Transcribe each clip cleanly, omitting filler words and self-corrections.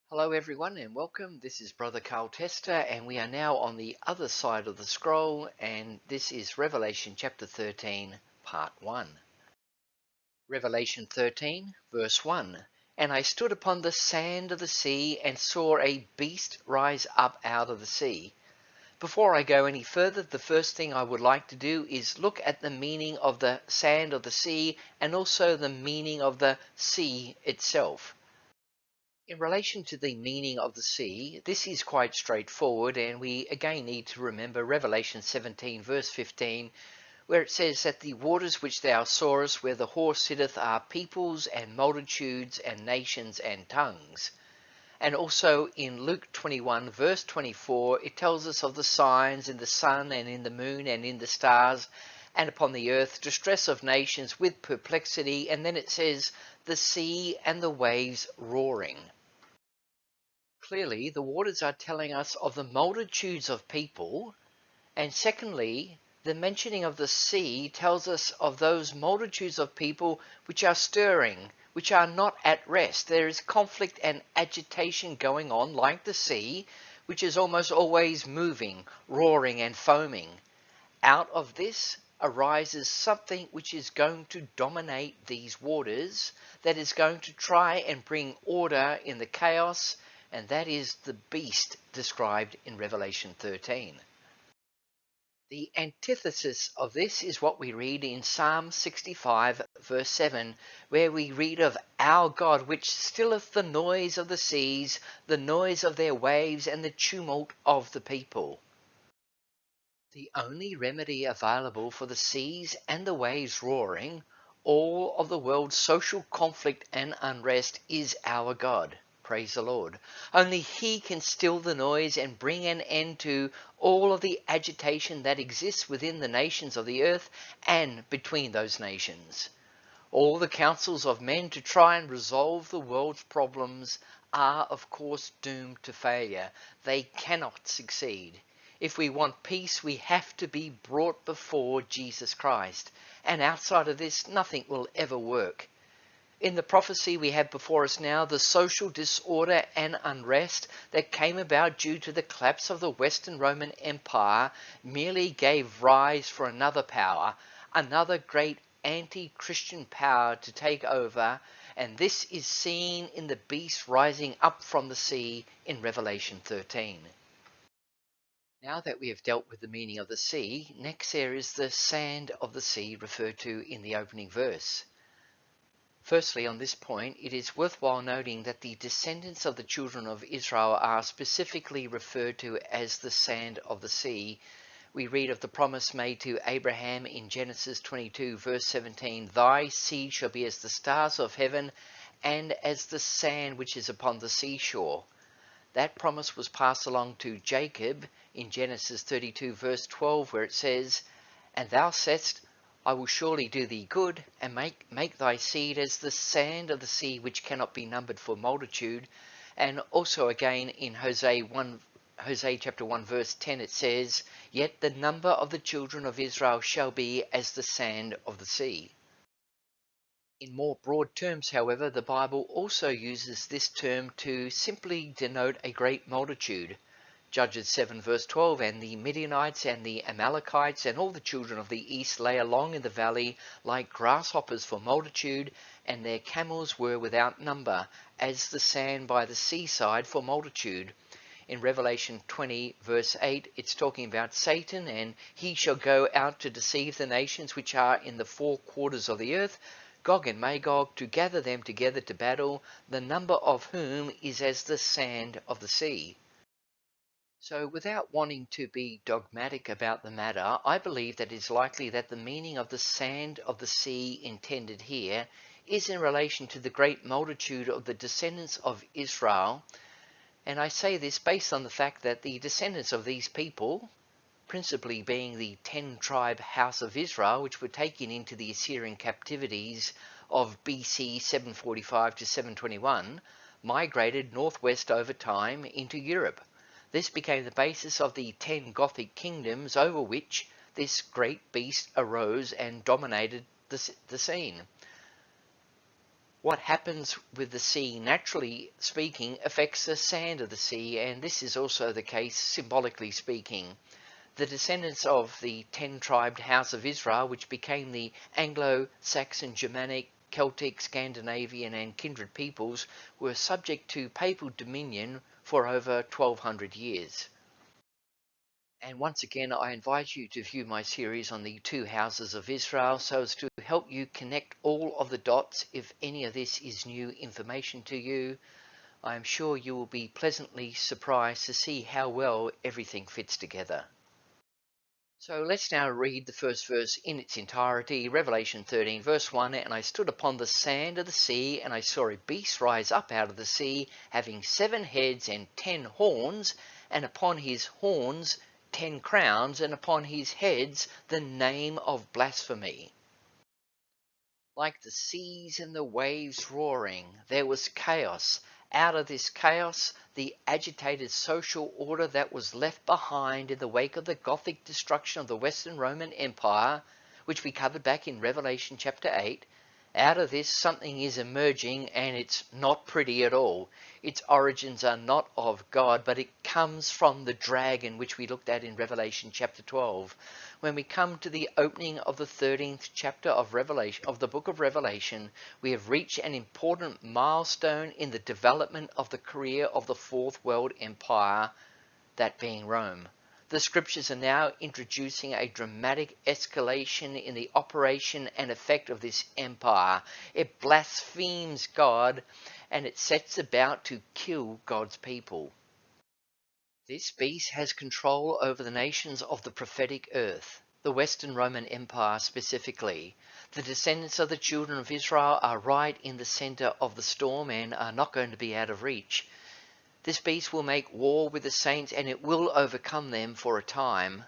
Hello everyone and welcome. This is Brother Carl Tester and we are now on the other side of the scroll, and this is Revelation chapter 13 part 1. Revelation 13 verse 1. And I stood upon the sand of the sea and saw a beast rise up out of the sea. Before I go any further, the first thing I would like to do is look at the meaning of the sand of the sea and also the meaning of the sea itself. In relation to the meaning of the sea, this is quite straightforward, and we again need to remember Revelation 17 verse 15, where it says that the waters which thou sawest where the horse sitteth are peoples and multitudes and nations and tongues. And also in Luke 21 verse 24, it tells us of the signs in the sun and in the moon and in the stars and upon the earth, distress of nations with perplexity, and then it says the sea and the waves roaring. Clearly, the waters are telling us of the multitudes of people, and secondly, the mentioning of the sea tells us of those multitudes of people which are stirring, which are not at rest. There is conflict and agitation going on, like the sea, which is almost always moving, roaring and foaming. Out of this arises something which is going to dominate these waters, that is going to try and bring order in the chaos, and that is the beast described in Revelation 13. The antithesis of this is what we read in Psalm 65 verse 7, where we read of our God, which stilleth the noise of the seas, the noise of their waves, and the tumult of the people. The only remedy available for the seas and the waves roaring, all of the world's social conflict and unrest, is our God. Praise the Lord. Only He can still the noise and bring an end to all of the agitation that exists within the nations of the earth and between those nations. All the counsels of men to try and resolve the world's problems are, of course, doomed to failure. They cannot succeed. If we want peace, we have to be brought before Jesus Christ. And outside of this, nothing will ever work. In the prophecy we have before us now, the social disorder and unrest that came about due to the collapse of the Western Roman Empire merely gave rise for another power, another great anti-Christian power to take over, and this is seen in the beast rising up from the sea in Revelation 13. Now that we have dealt with the meaning of the sea, next there is the sand of the sea referred to in the opening verse. Firstly, on this point, it is worthwhile noting that the descendants of the children of Israel are specifically referred to as the sand of the sea. We read of the promise made to Abraham in Genesis 22 verse 17, "Thy seed shall be as the stars of heaven and as the sand which is upon the seashore." That promise was passed along to Jacob in Genesis 32 verse 12, where it says, "And thou saidst, I will surely do thee good, and make thy seed as the sand of the sea, which cannot be numbered for multitude." And also again in Hosea chapter 1 verse 10, it says, "Yet the number of the children of Israel shall be as the sand of the sea." In more broad terms, however, the Bible also uses this term to simply denote a great multitude. Judges 7 verse 12, "And the Midianites and the Amalekites and all the children of the east lay along in the valley like grasshoppers for multitude, and their camels were without number, as the sand by the seaside for multitude." In Revelation 20 verse 8, it's talking about Satan, and he shall go out to deceive the nations which are in the four quarters of the earth, Gog and Magog, to gather them together to battle, the number of whom is as the sand of the sea. So without wanting to be dogmatic about the matter, I believe that it is likely that the meaning of the sand of the sea intended here is in relation to the great multitude of the descendants of Israel. And I say this based on the fact that the descendants of these people, principally being the 10-tribe house of Israel, which were taken into the Assyrian captivities of BC 745 to 721, migrated northwest over time into Europe. This became the basis of the 10 Gothic kingdoms over which this great beast arose and dominated the scene. What happens with the sea, naturally speaking, affects the sand of the sea, and this is also the case symbolically speaking. The descendants of the 10-tribed house of Israel, which became the Anglo-Saxon, Germanic, Celtic, Scandinavian and kindred peoples, were subject to papal dominion for over 1200 years. And once again, I invite you to view my series on the two houses of Israel so as to help you connect all of the dots. If any of this is new information to you, I am sure you will be pleasantly surprised to see how well everything fits together. So let's now read the first verse in its entirety, Revelation 13 verse 1, "And I stood upon the sand of the sea, and I saw a beast rise up out of the sea, having 7 heads and 10 horns, and upon his horns 10 crowns, and upon his heads the name of blasphemy." Like the seas and the waves roaring, there was chaos. Out of this chaos, the agitated social order that was left behind in the wake of the Gothic destruction of the Western Roman Empire, which we covered back in Revelation chapter 8, out of this something is emerging, and it's not pretty at all. Its origins are not of God, but it comes from the dragon, which we looked at in Revelation chapter 12. When we come to the opening of the 13th chapter of Revelation, of the book of Revelation, we have reached an important milestone in the development of the career of the Fourth World Empire, that being Rome. The scriptures are now introducing a dramatic escalation in the operation and effect of this empire. It blasphemes God, and it sets about to kill God's people. This beast has control over the nations of the prophetic earth, the Western Roman Empire specifically. The descendants of the children of Israel are right in the center of the storm and are not going to be out of reach. This beast will make war with the saints, and it will overcome them for a time.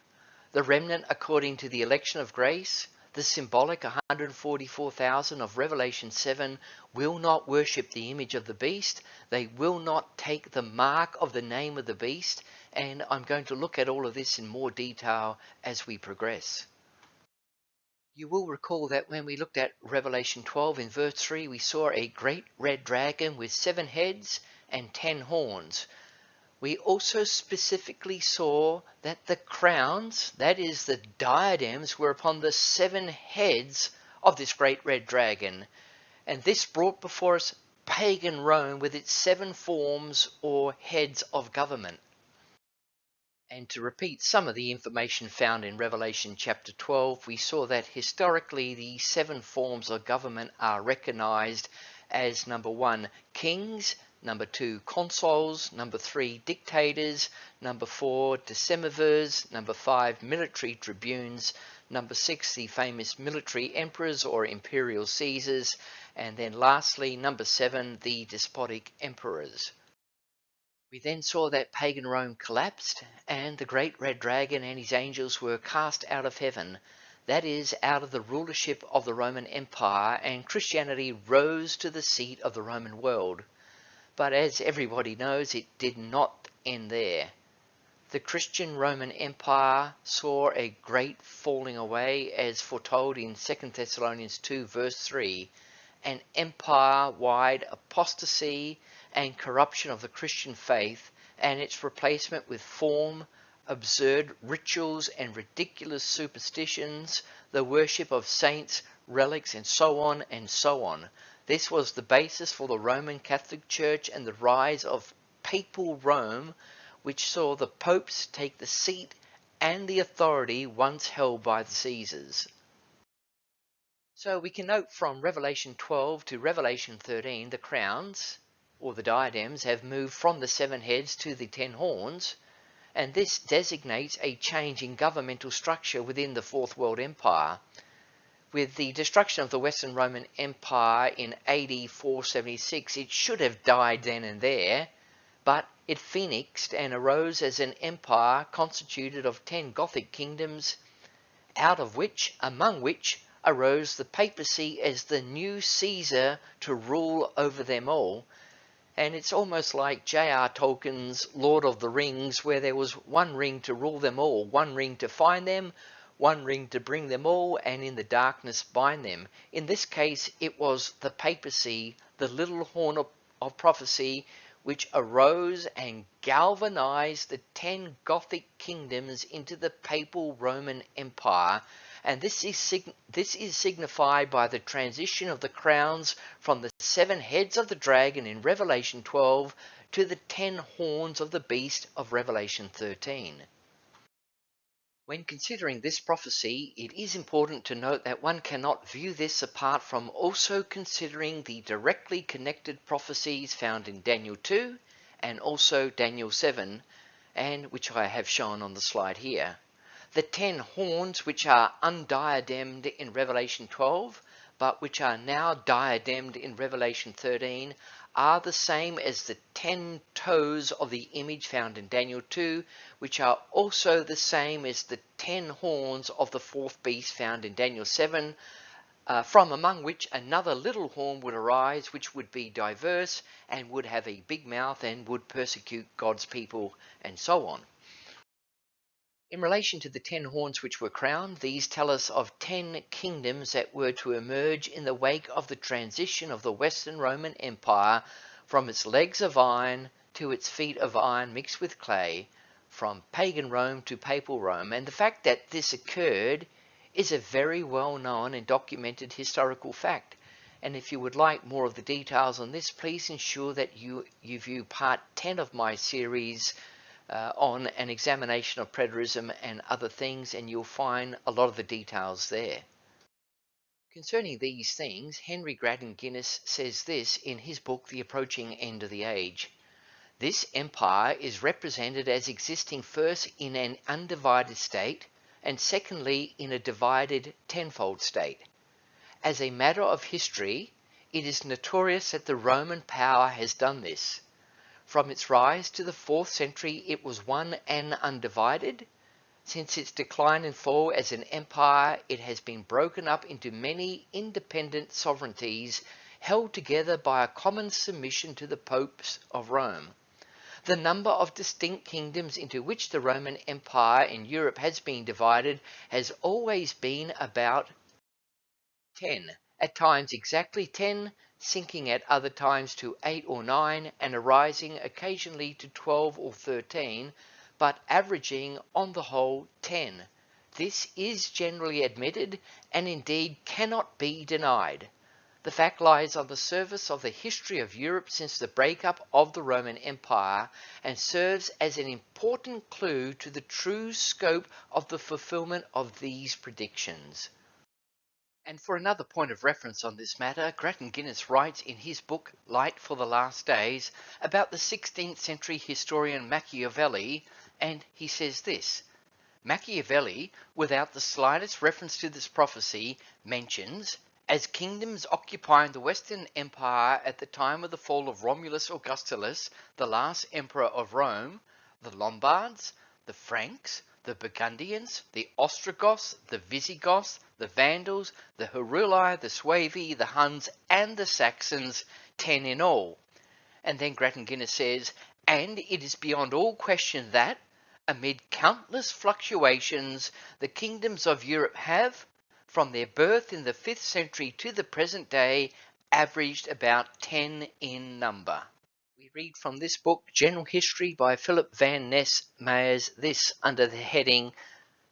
The remnant, according to the election of grace, the symbolic 144,000 of Revelation 7, will not worship the image of the beast. They will not take the mark of the name of the beast. And I'm going to look at all of this in more detail as we progress. You will recall that when we looked at Revelation 12 in verse 3, we saw a great red dragon with 7 heads and 10 horns. We also specifically saw that the crowns, that is the diadems, were upon the 7 heads of this great red dragon. And this brought before us pagan Rome with its 7 forms or heads of government. And to repeat some of the information found in Revelation chapter 12, we saw that historically the 7 forms of government are recognized as number 1, kings, number 2, consuls, number 3, dictators, number 4, decemvirs, number 5, military tribunes, number 6, the famous military emperors or imperial Caesars, and then lastly, number 7, the despotic emperors. We then saw that pagan Rome collapsed, and the great red dragon and his angels were cast out of heaven, that is, out of the rulership of the Roman Empire, and Christianity rose to the seat of the Roman world. But as everybody knows, it did not end there. The Christian Roman Empire saw a great falling away, as foretold in 2 Thessalonians 2 verse 3, an empire-wide apostasy and corruption of the Christian faith, and its replacement with form, absurd rituals and ridiculous superstitions, the worship of saints, relics, and so on and so on. This was the basis for the Roman Catholic Church and the rise of papal Rome, which saw the popes take the seat and the authority once held by the Caesars. So we can note from Revelation 12 to Revelation 13, the crowns, or the diadems, have moved from the 7 heads to the 10 horns, and this designates a change in governmental structure within the Fourth World Empire. With the destruction of the Western Roman Empire in AD 476, it should have died then and there, but it phoenixed and arose as an empire constituted of 10 Gothic kingdoms, among which arose the papacy as the new Caesar to rule over them all. And it's almost like J.R. Tolkien's Lord of the Rings, where there was one ring to rule them all, one ring to find them, one ring to bring them all, and in the darkness bind them. In this case, it was the papacy, the little horn of prophecy, which arose and galvanized the 10 Gothic kingdoms into the papal Roman Empire. And this is signified by the transition of the crowns from the 7 heads of the dragon in Revelation 12 to the 10 horns of the beast of Revelation 13. When considering this prophecy, it is important to note that one cannot view this apart from also considering the directly connected prophecies found in Daniel 2 and also Daniel 7, and which I have shown on the slide here. The 10 horns, which are undiademed in Revelation 12, but which are now diademed in Revelation 13, are the same as the 10 toes of the image found in Daniel 2, which are also the same as the 10 horns of the 4th beast found in Daniel 7, from among which another little horn would arise, which would be diverse and would have a big mouth and would persecute God's people, and so on. In relation to the 10 horns which were crowned, these tell us of 10 kingdoms that were to emerge in the wake of the transition of the Western Roman Empire from its legs of iron to its feet of iron mixed with clay, from pagan Rome to papal Rome. And the fact that this occurred is a very well known and documented historical fact. And if you would like more of the details on this, please ensure that you view part 10 of my series on an examination of preterism and other things, and you'll find a lot of the details there. Concerning these things, Henry Grattan Guinness says this in his book, The Approaching End of the Age. This empire is represented as existing first in an undivided state, and secondly in a divided tenfold state. As a matter of history, it is notorious that the Roman power has done this. From its rise to the 4th century, it was one and undivided. Since its decline and fall as an empire, it has been broken up into many independent sovereignties held together by a common submission to the popes of Rome. The number of distinct kingdoms into which the Roman Empire in Europe has been divided has always been about 10, at times exactly 10, sinking at other times to 8 or 9, and arising occasionally to 12 or 13, but averaging on the whole 10. This is generally admitted, and indeed cannot be denied. The fact lies on the surface of the history of Europe since the breakup of the Roman Empire, and serves as an important clue to the true scope of the fulfillment of these predictions. And for another point of reference on this matter, Grattan Guinness writes in his book Light for the Last Days about the 16th century historian Machiavelli, and he says this: Machiavelli, without the slightest reference to this prophecy, mentions, as kingdoms occupying the Western Empire at the time of the fall of Romulus Augustulus, the last emperor of Rome, the Lombards, the Franks, the Burgundians, the Ostrogoths, the Visigoths, the Vandals, the Heruli, the Suevi, the Huns, and the Saxons, 10 in all. And then Grattan Guinness says, and it is beyond all question that, amid countless fluctuations, the kingdoms of Europe have, from their birth in the 5th century to the present day, averaged about 10 in number. We read from this book, General History by Philip Van Ness Myers, this under the heading,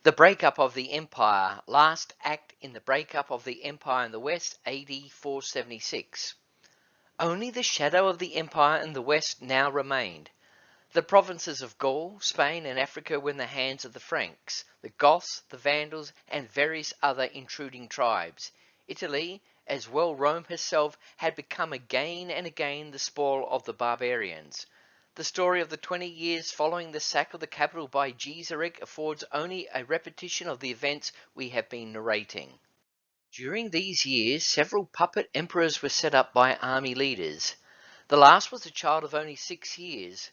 The Breakup of the Empire, Last Act in the Breakup of the Empire in the West, AD 476. Only the shadow of the empire in the West now remained. The provinces of Gaul, Spain, and Africa were in the hands of the Franks, the Goths, the Vandals, and various other intruding tribes. Italy, as well Rome herself, had become again and again the spoil of the barbarians. The story of the 20 years following the sack of the capital by Genseric affords only a repetition of the events we have been narrating. During these years, several puppet emperors were set up by army leaders. The last was a child of only 6 years.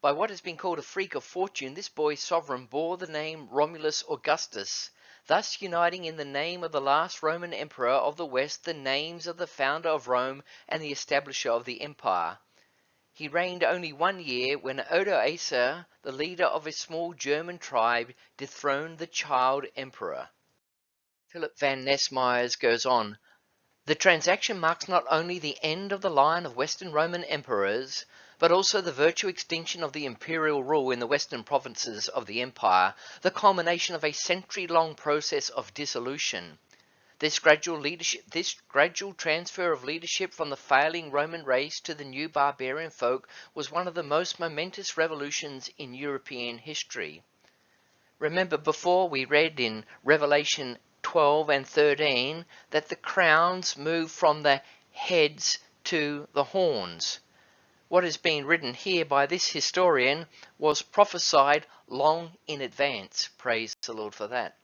By what has been called a freak of fortune, this boy sovereign bore the name Romulus Augustus, thus uniting in the name of the last Roman emperor of the West the names of the founder of Rome and the establisher of the empire. He reigned only 1 year when Odoacer, the leader of a small German tribe, dethroned the child emperor. Philip van Nesmeyers goes on, the transaction marks not only the end of the line of Western Roman emperors, but also the virtual extinction of the imperial rule in the western provinces of the empire, the culmination of a century-long process of dissolution. This gradual transfer of leadership from the failing Roman race to the new barbarian folk was one of the most momentous revolutions in European history. Remember before we read in Revelation 12 and 13 that the crowns move from the heads to the horns. What is being written here by this historian was prophesied long in advance. Praise the Lord for that.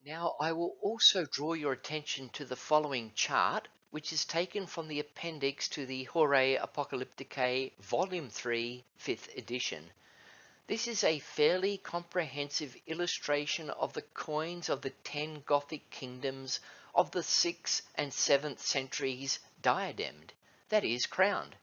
Now I will also draw your attention to the following chart, which is taken from the appendix to the Horae Apocalypticae Volume 3, 5th edition. This is a fairly comprehensive illustration of the coins of the 10 Gothic kingdoms of the 6th and 7th centuries diademed, that is, crowned.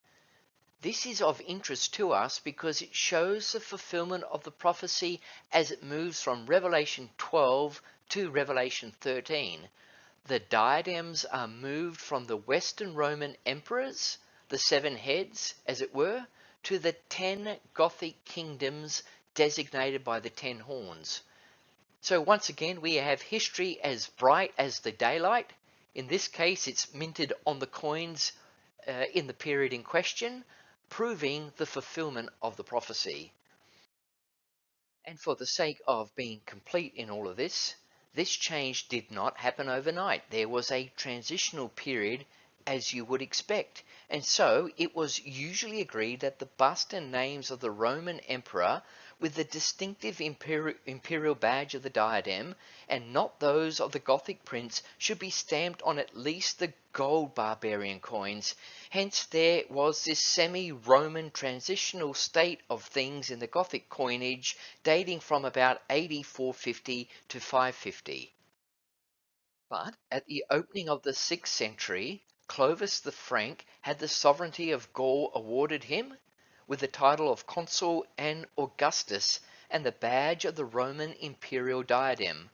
This is of interest to us because it shows the fulfillment of the prophecy as it moves from Revelation 12 to Revelation 13. The diadems are moved from the Western Roman emperors, the 7 heads, as it were, to the 10 Gothic kingdoms designated by the 10 horns. So once again, we have history as bright as the daylight. In this case, it's minted on the coins in the period in question, proving the fulfillment of the prophecy. And for the sake of being complete in all of this, this change did not happen overnight. There was a transitional period, as you would expect. And so it was usually agreed that the bust and names of the Roman emperor with the distinctive imperial badge of the diadem, and not those of the Gothic prince, should be stamped on at least the gold barbarian coins. Hence there was this semi-Roman transitional state of things in the Gothic coinage dating from about AD 450 to 550. But at the opening of the 6th century, Clovis the Frank had the sovereignty of Gaul awarded him, with the title of consul and Augustus and the badge of the Roman imperial diadem.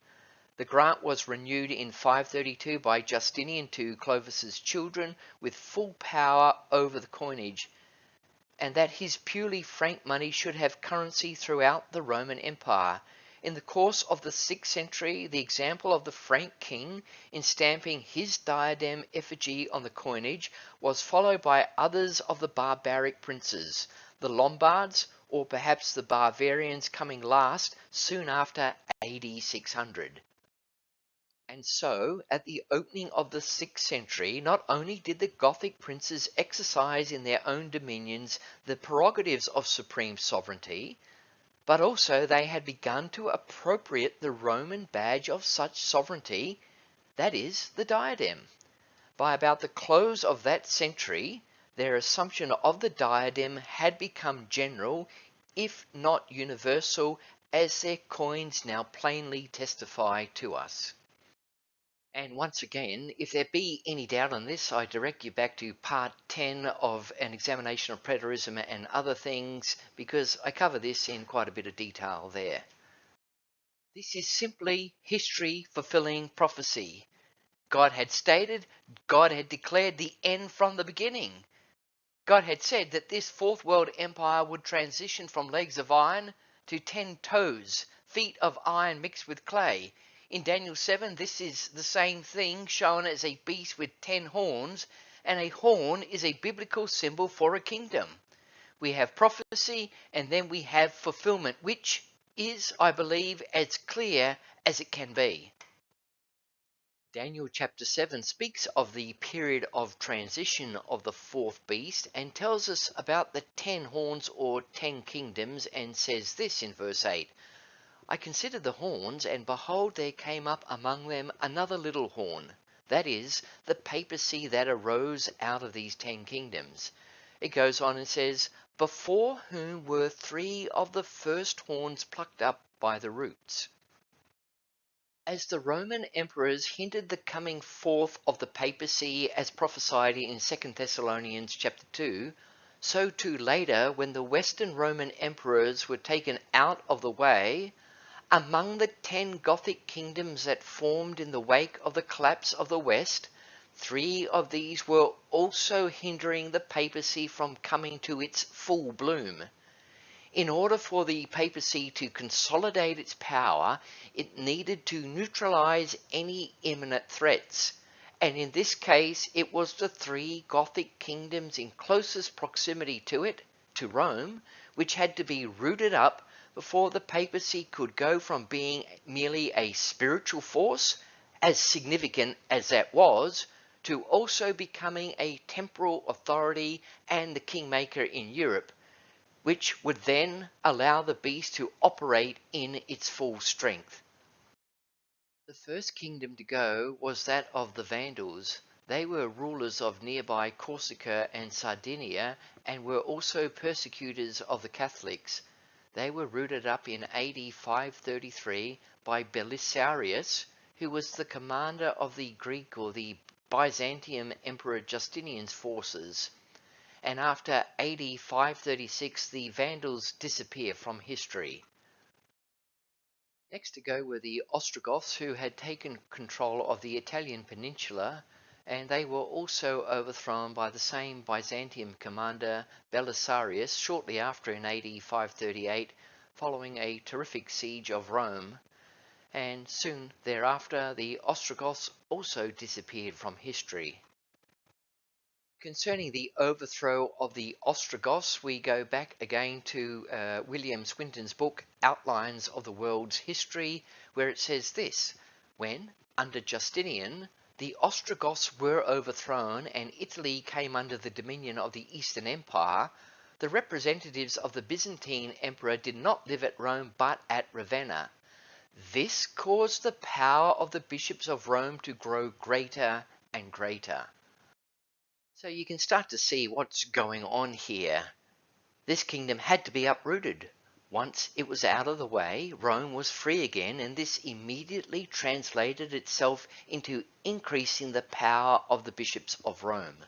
The grant was renewed in 532 by Justinian to Clovis's children with full power over the coinage, and that his purely Frank money should have currency throughout the Roman Empire. In the course of the 6th century, the example of the Frank king in stamping his diadem effigy on the coinage was followed by others of the barbaric princes, the Lombards, or perhaps the Bavarians coming last soon after AD 600. And so, at the opening of the 6th century, not only did the Gothic princes exercise in their own dominions the prerogatives of supreme sovereignty, but also they had begun to appropriate the Roman badge of such sovereignty, that is, the diadem. By about the close of that century, their assumption of the diadem had become general, if not universal, as their coins now plainly testify to us. And once again, if there be any doubt on this, I direct you back to part 10 of an examination of preterism and other things, because I cover this in quite a bit of detail there. This is simply history fulfilling prophecy. God had stated, God had declared the end from the beginning. God had said that this fourth world empire would transition from legs of iron to 10 toes, feet of iron mixed with clay. In Daniel 7, this is the same thing shown as a beast with 10 horns, and a horn is a biblical symbol for a kingdom. We have prophecy, and then we have fulfillment, which is, I believe, as clear as it can be. Daniel chapter 7 speaks of the period of transition of the fourth beast and tells us about the 10 horns or 10 kingdoms, and says this in verse 8, I considered the horns, and behold, there came up among them another little horn, that is, the papacy that arose out of these 10 kingdoms. It goes on and says, before whom were 3 of the first horns plucked up by the roots. As the Roman emperors hinted the coming forth of the papacy as prophesied in 2 Thessalonians chapter 2, so too later, when the Western Roman emperors were taken out of the way, among the 10 Gothic kingdoms that formed in the wake of the collapse of the West, 3 of these were also hindering the papacy from coming to its full bloom. In order for the papacy to consolidate its power, it needed to neutralize any imminent threats. And in this case, it was the 3 Gothic kingdoms in closest proximity to it, to Rome, which had to be rooted up before the papacy could go from being merely a spiritual force, as significant as that was, to also becoming a temporal authority and the kingmaker in Europe, which would then allow the beast to operate in its full strength. The first kingdom to go was that of the Vandals. They were rulers of nearby Corsica and Sardinia and were also persecutors of the Catholics. They were rooted up in AD 533 by Belisarius, who was the commander of the Greek or the Byzantium Emperor Justinian's forces. And after AD 536 the Vandals disappear from history. Next to go were the Ostrogoths, who had taken control of the Italian peninsula, and they were also overthrown by the same Byzantium commander Belisarius shortly after in AD 538, following a terrific siege of Rome, and soon thereafter the Ostrogoths also disappeared from history. Concerning the overthrow of the Ostrogoths, we go back again to William Swinton's book, Outlines of the World's History, where it says this: when, under Justinian, the Ostrogoths were overthrown and Italy came under the dominion of the Eastern Empire, the representatives of the Byzantine Emperor did not live at Rome but at Ravenna. This caused the power of the bishops of Rome to grow greater and greater. So you can start to see what's going on here. This kingdom had to be uprooted. Once it was out of the way, Rome was free again, and this immediately translated itself into increasing the power of the bishops of Rome.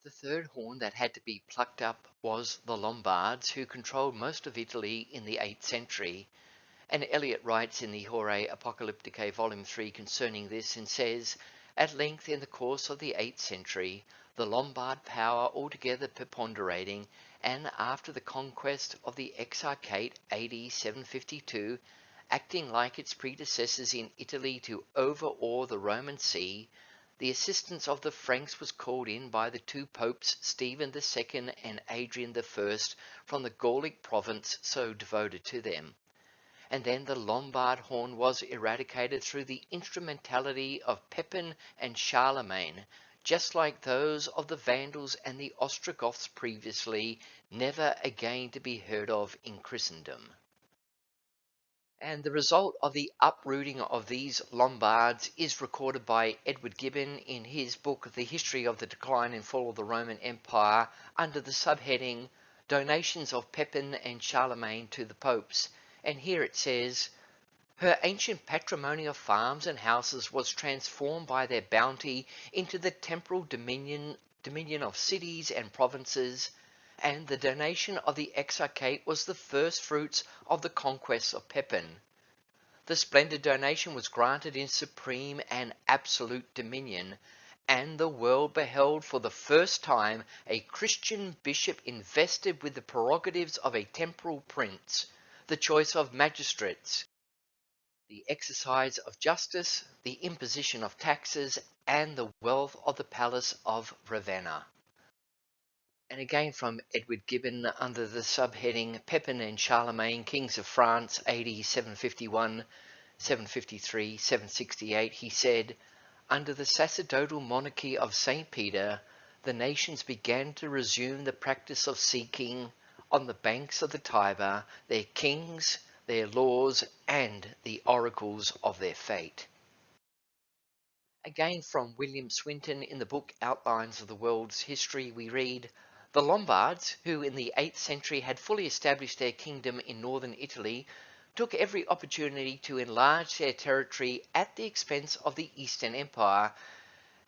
The third horn that had to be plucked up was the Lombards, who controlled most of Italy in the 8th century. And Eliot writes in the Horae Apocalypticae Volume 3 concerning this, and says, at length in the course of the 8th century, the Lombard power altogether preponderating, and after the conquest of the Exarchate AD 752, acting like its predecessors in Italy to overawe the Roman See, the assistance of the Franks was called in by the 2 popes, Stephen II and Adrian I, from the Gallic province so devoted to them. And then the Lombard horn was eradicated through the instrumentality of Pepin and Charlemagne, just like those of the Vandals and the Ostrogoths previously, never again to be heard of in Christendom. And the result of the uprooting of these Lombards is recorded by Edward Gibbon in his book The History of the Decline and Fall of the Roman Empire under the subheading Donations of Pepin and Charlemagne to the Popes. And here it says, her ancient patrimony of farms and houses was transformed by their bounty into the temporal dominion of cities and provinces, and the donation of the Exarchate was the first fruits of the conquests of Pepin. The splendid donation was granted in supreme and absolute dominion, and the world beheld for the first time a Christian bishop invested with the prerogatives of a temporal prince, the choice of magistrates, the exercise of justice, the imposition of taxes, and the wealth of the palace of Ravenna. And again from Edward Gibbon under the subheading Pepin and Charlemagne, Kings of France, AD 751, 753, 768, he said, under the sacerdotal monarchy of St. Peter, the nations began to resume the practice of seeking, on the banks of the Tiber, their kings, their laws, and the oracles of their fate. Again from William Swinton in the book Outlines of the World's History, we read, the Lombards, who in the 8th century had fully established their kingdom in northern Italy, took every opportunity to enlarge their territory at the expense of the Eastern Empire,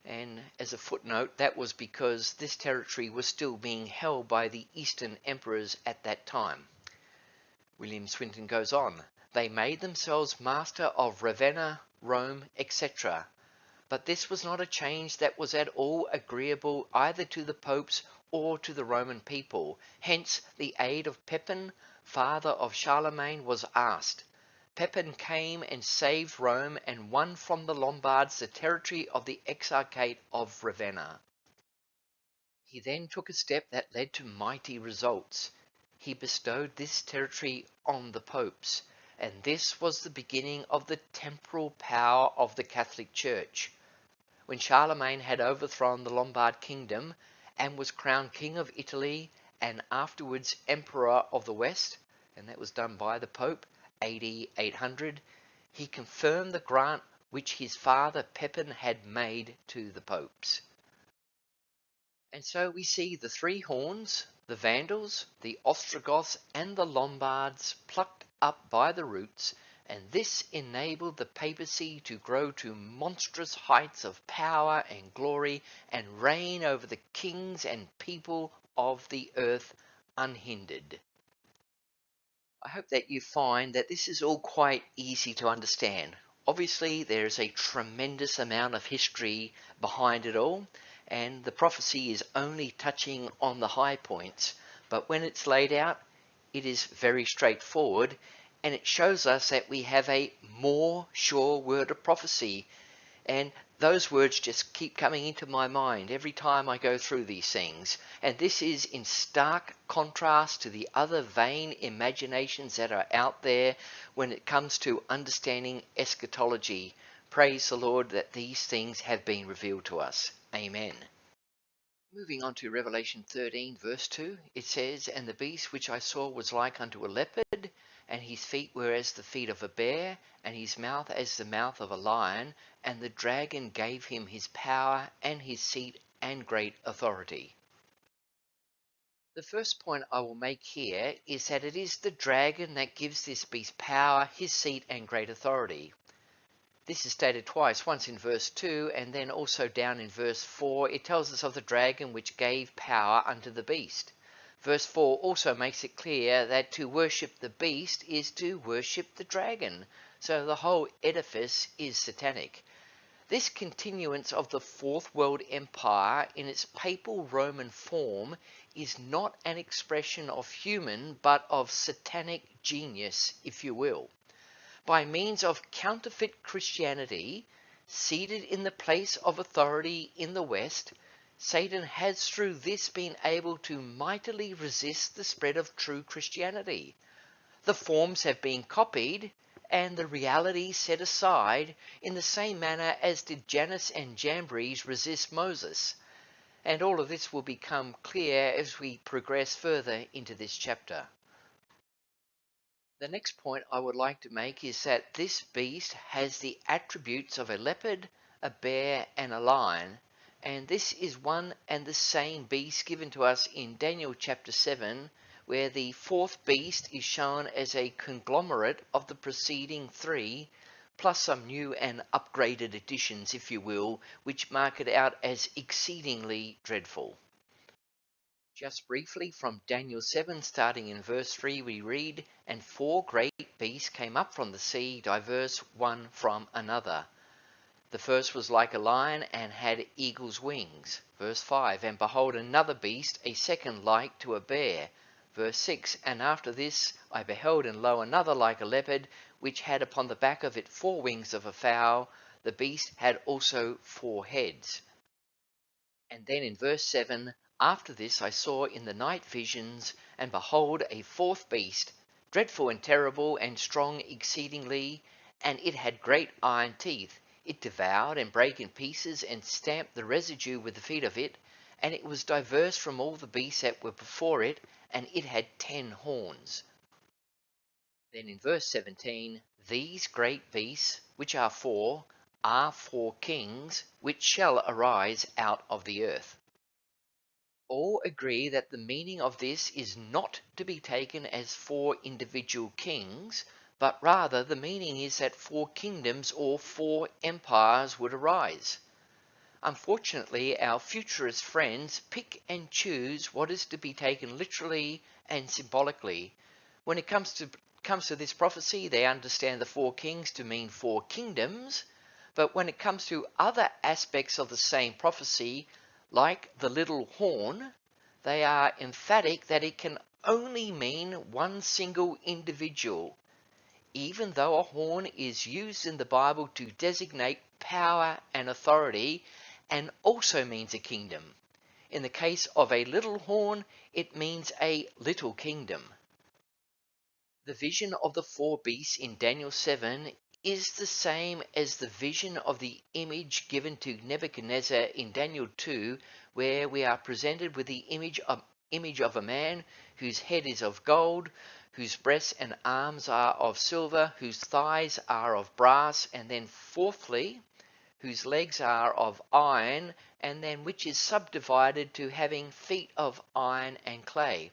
And as a footnote, that was because this territory was still being held by the Eastern emperors at that time. William Swinton goes on, they made themselves master of Ravenna, Rome, etc. But this was not a change that was at all agreeable either to the popes or to the Roman people. Hence the aid of Pepin, father of Charlemagne, was asked. Pepin came and saved Rome and won from the Lombards the territory of the Exarchate of Ravenna. He then took a step that led to mighty results. He bestowed this territory on the popes, and this was the beginning of the temporal power of the Catholic Church. When Charlemagne had overthrown the Lombard kingdom and was crowned King of Italy and afterwards Emperor of the West, and that was done by the Pope, AD 800, he confirmed the grant which his father Pepin had made to the popes. And so we see the three horns, the Vandals, the Ostrogoths, and the Lombards plucked up by the roots, and this enabled the papacy to grow to monstrous heights of power and glory and reign over the kings and people of the earth unhindered. I hope that you find that this is all quite easy to understand. Obviously, there is a tremendous amount of history behind it all, and the prophecy is only touching on the high points, but when it's laid out, it is very straightforward, and it shows us that we have a more sure word of prophecy. And those words just keep coming into my mind every time I go through these things. And this is in stark contrast to the other vain imaginations that are out there when it comes to understanding eschatology. Praise the Lord that these things have been revealed to us. Amen. Moving on to Revelation 13, verse 2, it says, and the beast which I saw was like unto a leopard, and his feet were as the feet of a bear, and his mouth as the mouth of a lion, and the dragon gave him his power and his seat and great authority. The first point I will make here is that it is the dragon that gives this beast power, his seat and great authority. This is stated twice, once in verse 2 and then also down in verse 4. It tells us of the dragon which gave power unto the beast. Verse 4 also makes it clear that to worship the beast is to worship the dragon. So the whole edifice is satanic. This continuance of the Fourth World Empire in its papal Roman form is not an expression of human but of satanic genius, if you will. By means of counterfeit Christianity, seated in the place of authority in the West, Satan has through this been able to mightily resist the spread of true Christianity. The forms have been copied and the reality set aside in the same manner as did Jannes and Jambres resist Moses. And all of this will become clear as we progress further into this chapter. The next point I would like to make is that this beast has the attributes of a leopard, a bear, and a lion, and this is one and the same beast given to us in Daniel chapter 7, where the fourth beast is shown as a conglomerate of the preceding three, plus some new and upgraded additions, if you will, which mark it out as exceedingly dreadful. Just briefly from Daniel 7, starting in verse 3, we read, and four great beasts came up from the sea, diverse one from another. The first was like a lion and had eagle's wings. Verse 5, and behold another beast, a second like to a bear. Verse 6, and after this I beheld, and lo, another like a leopard, which had upon the back of it 4 wings of a fowl. The beast had also 4 heads. And then in verse 7, after this I saw in the night visions, and behold a fourth beast, dreadful and terrible and strong exceedingly, and it had great iron teeth. It devoured and brake in pieces and stamped the residue with the feet of it, and it was diverse from all the beasts that were before it, and it had 10 horns. Then in verse 17, these great beasts, which are 4 kings, which shall arise out of the earth. All agree that the meaning of this is not to be taken as 4 individual kings, but rather the meaning is that 4 kingdoms or 4 empires would arise. Unfortunately, our futurist friends pick and choose what is to be taken literally and symbolically. When it comes to this prophecy, they understand the four kings to mean four kingdoms, but when it comes to other aspects of the same prophecy, like the little horn, they are emphatic that it can only mean one single individual, even though a horn is used in the Bible to designate power and authority and also means a kingdom. In the case of a little horn, it means a little kingdom. The vision of the four beasts in Daniel 7 is the same as the vision of the image given to Nebuchadnezzar in Daniel 2, where we are presented with the image of a man whose head is of gold, whose breasts and arms are of silver, whose thighs are of brass, and then fourthly, whose legs are of iron, and then which is subdivided to having feet of iron and clay.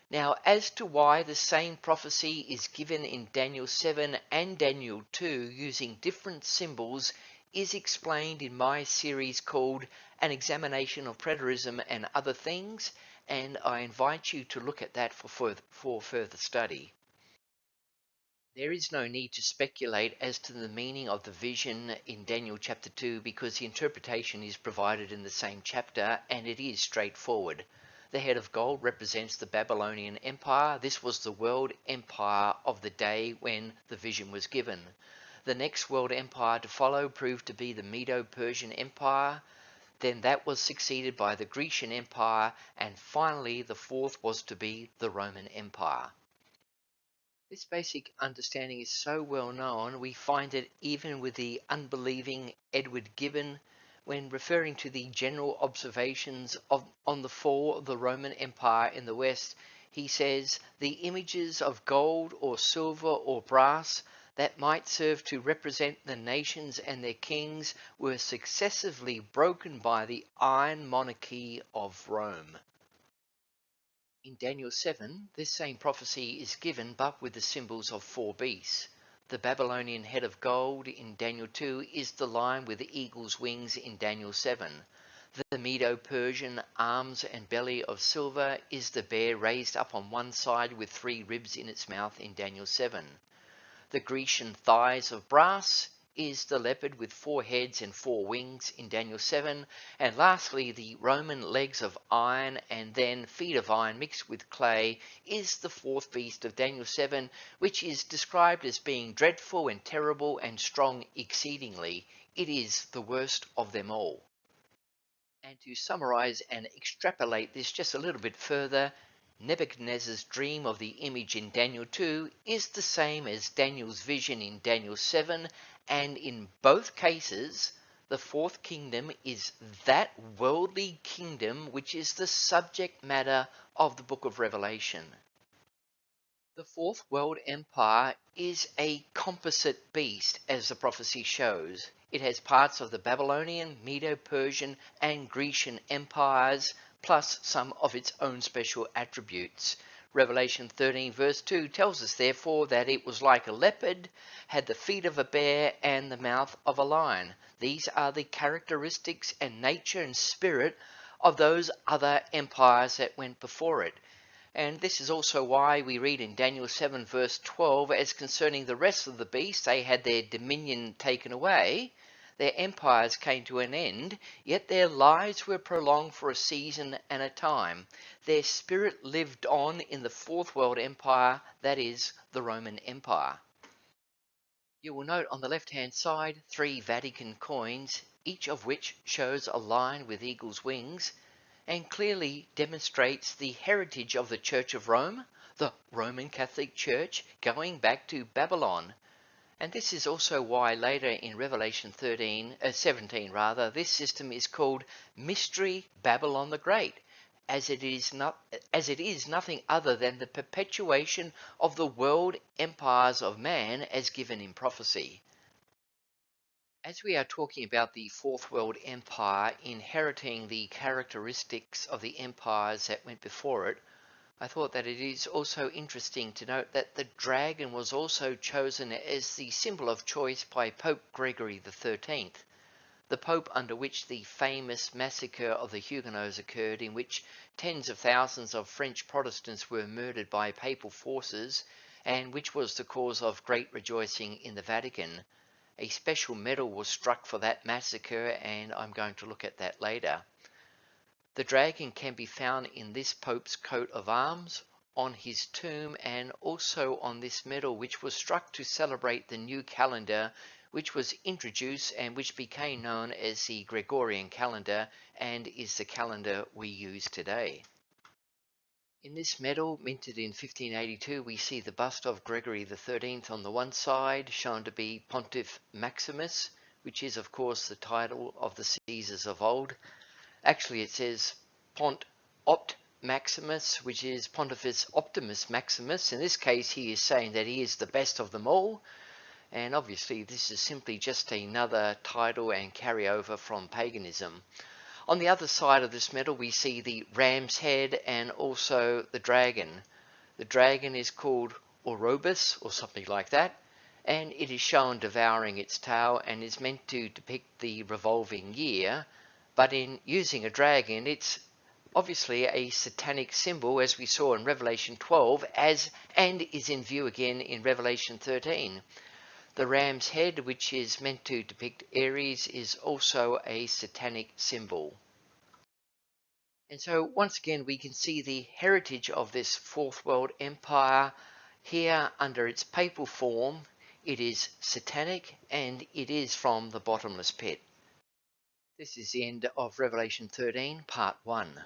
Now, as to why the same prophecy is given in Daniel 7 and Daniel 2 using different symbols is explained in my series called An Examination of Preterism and Other Things, and I invite you to look at that for further study. There is no need to speculate as to the meaning of the vision in Daniel chapter 2 because the interpretation is provided in the same chapter and it is straightforward. The head of gold represents the Babylonian Empire. This was the world empire of the day when the vision was given. The next world empire to follow proved to be the Medo-Persian Empire. Then that was succeeded by the Grecian Empire, and finally the fourth was to be the Roman Empire. This basic understanding is so well known, we find it even with the unbelieving Edward Gibbon when referring to the general observations on the fall of the Roman Empire in the West. He says, the images of gold or silver or brass that might serve to represent the nations and their kings were successively broken by the iron monarchy of Rome. In Daniel 7, this same prophecy is given but with the symbols of four beasts. The Babylonian head of gold in Daniel 2 is the lion with the eagle's wings in Daniel 7. The Medo-Persian arms and belly of silver is the bear raised up on one side with three ribs in its mouth in Daniel 7. The Grecian thighs of brass is the leopard with four heads and four wings in Daniel 7, and lastly the Roman legs of iron and then feet of iron mixed with clay is the fourth beast of Daniel 7, which is described as being dreadful and terrible and strong exceedingly. It is the worst of them all. And to summarize and extrapolate this just a little bit further, Nebuchadnezzar's dream of the image in Daniel 2 is the same as Daniel's vision in Daniel 7, and in both cases, the fourth kingdom is that worldly kingdom which is the subject matter of the book of Revelation. The fourth world empire is a composite beast, as the prophecy shows. It has parts of the Babylonian, Medo-Persian, and Grecian empires, plus some of its own special attributes. Revelation 13 verse 2 tells us therefore that it was like a leopard, had the feet of a bear, and the mouth of a lion. These are the characteristics and nature and spirit of those other empires that went before it. And this is also why we read in Daniel 7 verse 12, as concerning the rest of the beasts, they had their dominion taken away, their empires came to an end, yet their lives were prolonged for a season and a time. Their spirit lived on in the fourth world empire, that is, the Roman Empire. You will note on the left-hand side 3 Vatican coins, each of which shows a lion with eagle's wings, and clearly demonstrates the heritage of the Church of Rome, the Roman Catholic Church, going back to Babylon. And this is also why later in Revelation 17 this system is called Mystery Babylon the Great, as it is nothing other than the perpetuation of the world empires of man as given in prophecy. As we are talking about the Fourth World Empire inheriting the characteristics of the empires that went before it, I thought that it is also interesting to note that the dragon was also chosen as the symbol of choice by Pope Gregory XIII. the Pope under which the famous massacre of the Huguenots occurred, in which tens of thousands of French Protestants were murdered by papal forces, and which was the cause of great rejoicing in the Vatican. A special medal was struck for that massacre, and I'm going to look at that later. The dragon can be found in this Pope's coat of arms, on his tomb, and also on this medal, which was struck to celebrate the new calendar which was introduced and which became known as the Gregorian calendar and is the calendar we use today. In this medal, minted in 1582, we see the bust of Gregory XIII on the one side, shown to be Pontiff Maximus, which is of course the title of the Caesars of old. Actually, it says Pont Opt Maximus, which is Pontifex Optimus Maximus. In this case, he is saying that he is the best of them all. And obviously, this is simply just another title and carryover from paganism. On the other side of this medal, we see the ram's head and also the dragon. The dragon is called Orobus or something like that, and it is shown devouring its tail and is meant to depict the revolving year. But in using a dragon, it's obviously a satanic symbol, as we saw in Revelation 12, and is in view again in Revelation 13. The ram's head, which is meant to depict Aries, is also a satanic symbol. And so once again, we can see the heritage of this Fourth World Empire here under its papal form. It is satanic and it is from the bottomless pit. This is the end of Revelation 13, part 1.